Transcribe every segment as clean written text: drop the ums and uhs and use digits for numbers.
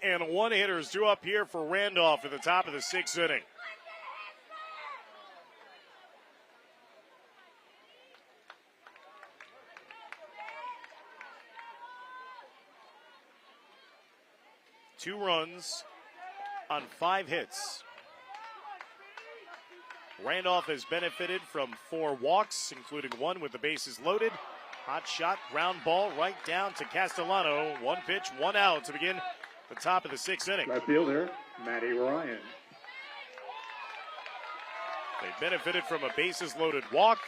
And one hitters due up here for Randolph at the top of the sixth inning. Two runs on 5 hits. Randolph has benefited from 4 walks, including one with the bases loaded. Hot shot, ground ball right down to Castellano. 1 pitch, 1 out to begin the top of the 6th inning. Right fielder, Matty Ryan. They benefited from a bases loaded walk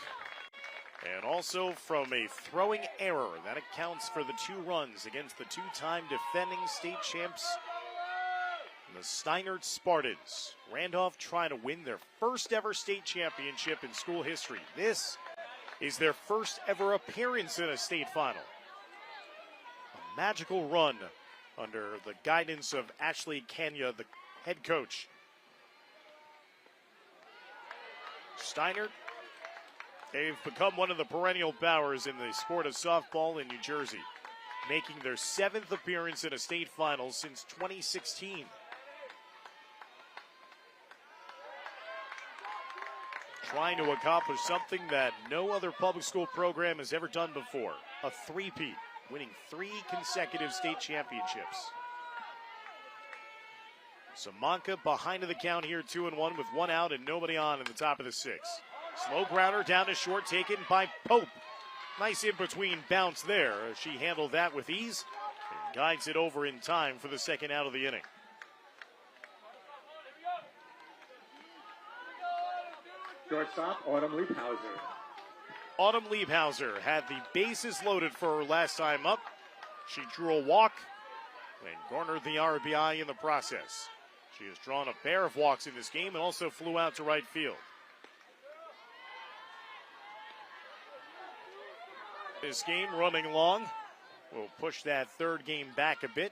and also from a throwing error. That accounts for the 2 runs against the 2-time defending state champs, the Steinert Spartans. Randolph trying to win their first ever state championship in school history. This is their first ever appearance in a state final. A magical run under the guidance of Ashley Kenya, the head coach. Steinert, they've become one of the perennial powers in the sport of softball in New Jersey, making their 7th appearance in a state final since 2016. Trying to accomplish something that no other public school program has ever done before. A three-peat, winning 3 consecutive state championships. Samanka behind the count here, 2-1 with 1 out and nobody on in the top of the 6th. Slow grounder down to short, taken by Pope. Nice in-between bounce there. She handled that with ease and guides it over in time for the 2nd out of the inning. Shortstop, Autumn Liebhauser. Autumn Liebhauser had the bases loaded for her last time up. She drew a walk and garnered the RBI in the process. She has drawn a pair of walks in this game and also flew out to right field. This game running long. We'll push that 3rd game back a bit.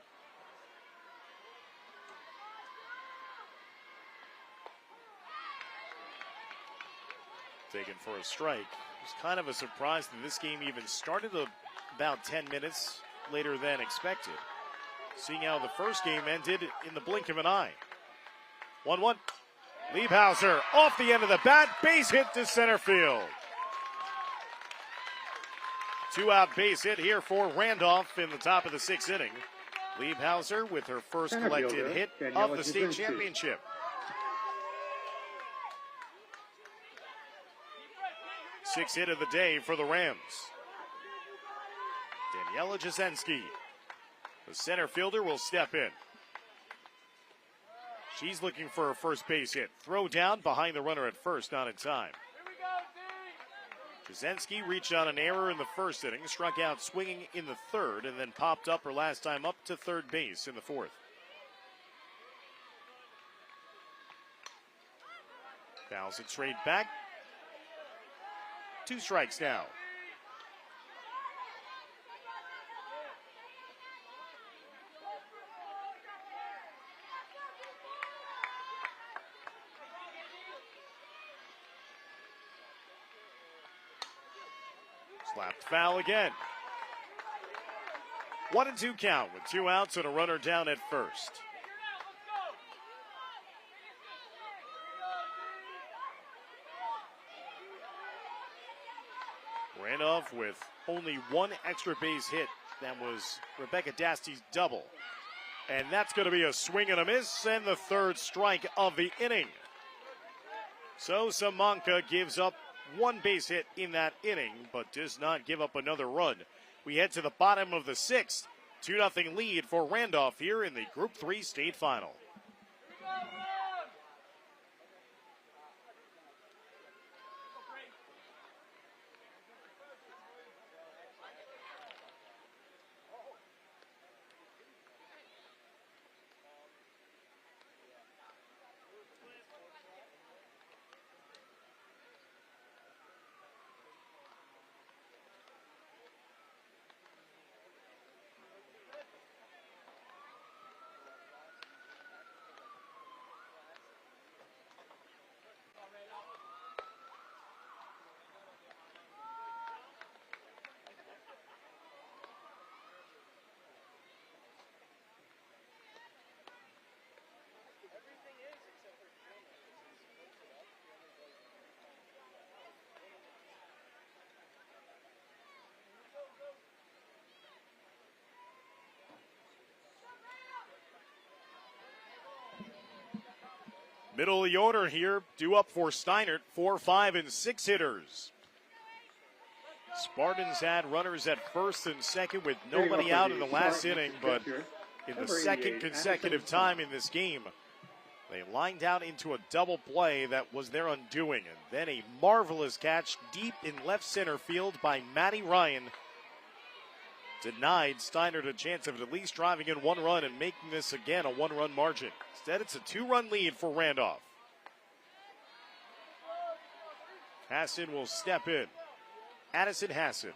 Taken for a strike. It was kind of a surprise that this game even started about 10 minutes later than expected. Seeing how the first game ended in the blink of an eye. 1-1. Liebhauser off the end of the bat. Base hit to center field. 2-out base hit here for Randolph in the top of the 6th inning. Liebhauser with her first collected hit of the state championship. Sixth hit of the day for the Rams. Daniela Jasinski, the center fielder, will step in. She's looking for her first base hit. Throw down behind the runner at first, not in time. Jasinski reached on an error in the 1st inning, struck out swinging in the 3rd, and then popped up her last time up to 3rd base in the 4th. Fouls it straight back. 2 strikes now. Slapped foul again. 1-2 count with 2 outs and a runner down at first. Randolph with only 1 extra base hit. That was Rebecca Dasty's double. And that's going to be a swing and a miss and the 3rd strike of the inning. So Samanka gives up 1 base hit in that inning, but does not give up another run. We head to the bottom of the 6th. 2-0 lead for Randolph here in the Group 3 state final. Middle of the order here, due up for Steinert, 4, 5, and 6 hitters. Spartans had runners at first and second with nobody out in the last inning, but in the second consecutive time in this game, they lined out into a double play that was their undoing. And then a marvelous catch deep in left center field by Matty Ryan denied Steinert a chance of at least driving in 1 run and making this again a 1-run margin. Instead, it's a 2-run lead for Randolph. Hassan will step in. Addison Hassan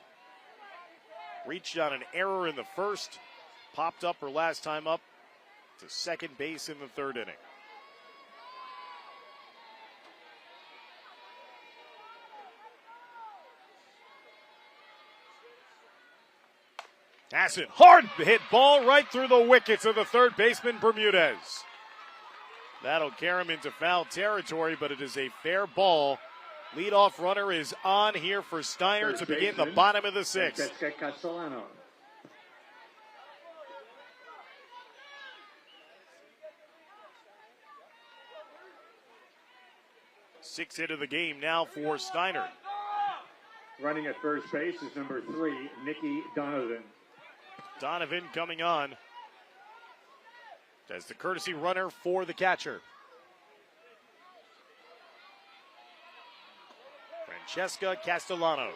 reached on an error in the first, popped up her last time up to second base in the 3rd inning. Hassan, hard hit ball right through the wickets of the 3rd baseman, Bermudez. That'll carry him into foul territory, but it is a fair ball. Leadoff runner is on here for Steinert to begin the bottom of the 6th. Castellano. Sixth hit of the game now for Steinert. Running at first base is number 3, Nicky Donovan. Donovan coming on as the courtesy runner for the catcher. Francesca Castellano,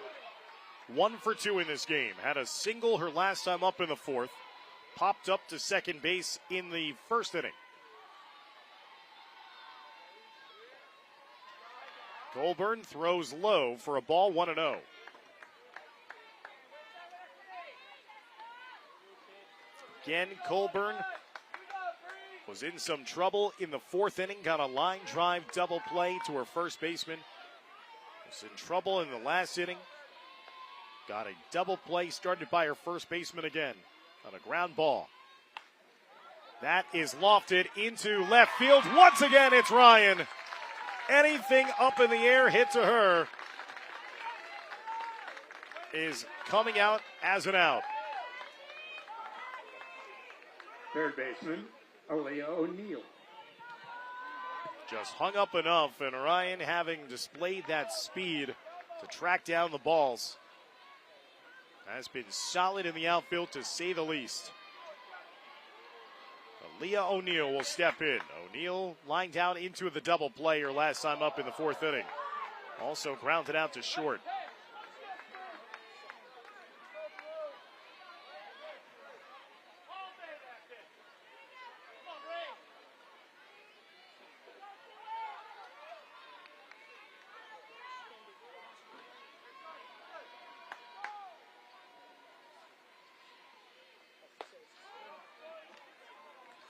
1 for 2 in this game. Had a single her last time up in the 4th. Popped up to second base in the 1st inning. Colburn throws low for a ball, 1-0. Again, Colburn was in some trouble in the 4th inning. Got a line drive double play to her first baseman. Was in trouble in the last inning. Got a double play started by her first baseman again on a ground ball. That is lofted into left field. Once again, it's Ryan. Anything up in the air hit to her is coming out as an out. 3rd baseman, Aaliyah O'Neill. Just hung up enough, and Ryan, having displayed that speed to track down the balls, has been solid in the outfield to say the least. Aaliyah O'Neill will step in. O'Neill lined down into the double play her last time up in the 4th inning. Also grounded out to short.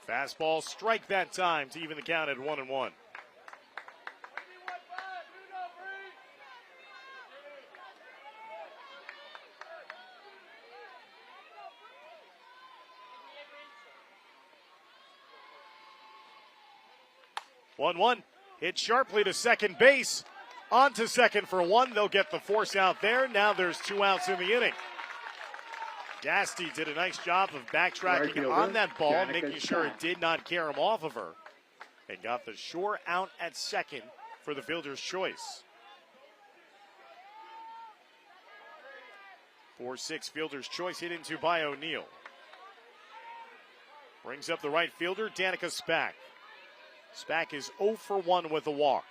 Fastball strike that time to even the count at 1-1. One hit sharply to second base. On to second for 1. They'll get the force out there. Now there's 2 outs in the inning. Dasty did a nice job of backtracking on that ball, making sure it did not carry him off of her, and got the sure out at second for the fielder's choice. 4-6 fielder's choice hit into by O'Neill. Brings up the right fielder, Danica Spack. Spack is 0 for 1 with a walk.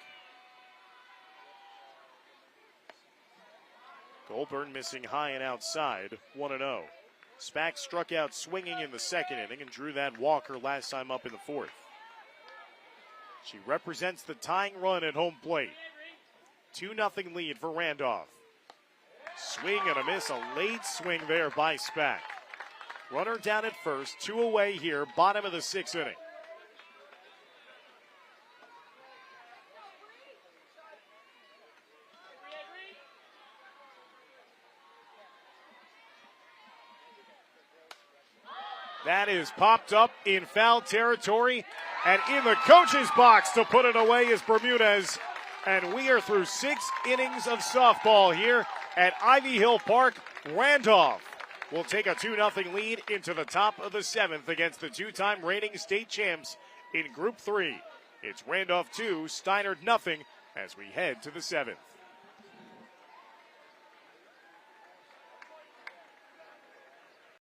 Colburn missing high and outside, 1-0. Spack struck out swinging in the 2nd inning and drew that walk her last time up in the 4th. She represents the tying run at home plate. 2-0 lead for Randolph. Swing and a miss, a late swing there by Spack. Runner down at first, 2 away here, bottom of the 6th inning. That is popped up in foul territory, and in the coach's box to put it away is Bermudez. And we are through 6 innings of softball here at Ivy Hill Park. Randolph will take a 2-0 lead into the top of the 7th against the 2-time reigning state champs in Group 3. It's Randolph 2, Steinert nothing as we head to the 7th.